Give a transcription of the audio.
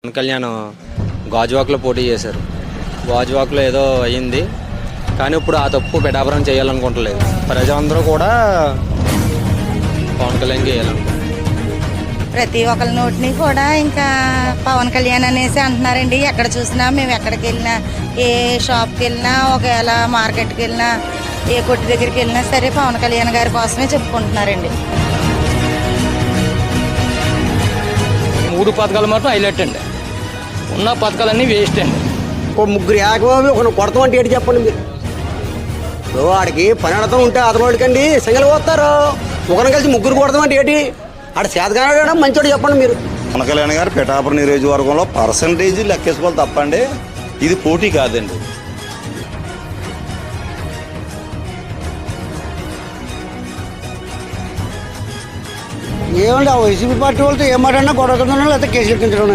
పవన్ కళ్యాణ్ గాజువాక్లో పోటీ చేశారు. గాజువాక్లో ఏదో అయ్యింది, కానీ ఇప్పుడు ఆ తప్పు పిఠాపురం చేయాలనుకుంటలేదు. ప్రజలందరూ కూడా పవన్ కళ్యాణ్కి వేయాలనుకుంటున్నారు. ప్రతి ఒక్కరి నోటిని కూడా ఇంకా పవన్ కళ్యాణ్ అనేసి అంటున్నారండి. ఎక్కడ చూసినా మేము ఎక్కడికి వెళ్ళినా, ఏ షాప్కి వెళ్ళినా, ఒకవేళ మార్కెట్కి వెళ్ళినా, ఏ కొట్టు దగ్గరికి వెళ్ళినా సరే పవన్ కళ్యాణ్ గారి కోసమే చెప్పుకుంటున్నారండి. 3 పథకాలు మాత్రం హైలైట్ అండి. ఉన్న పథకాలన్నీ వేస్ట్ అండి. ముగ్గురు ఏకబాబు ఒకరు కొడతామంటే ఏంటి చెప్పండి మీరు. వాడికి పని అడతాం ఉంటే అతనోడికండి సింగల్ పోతారు. ఒకరిని కలిసి ముగ్గురు కొడతామంటే ఏంటి? ఆడ చేతగానే మంచోడు చెప్పండి మీరు. పవన్ కళ్యాణ్ గారు పిఠాపురం నియోజకవర్గంలో పర్సంటేజ్ లెక్కేసుకోవాలి తప్పండి, ఇది పోటీ కాదండి. ఏమండి ఆ వైసీపీ పార్టీ వాళ్ళతో ఏమాటన్నా గొడవ లేకపోతే కేసులు ఎక్కించడం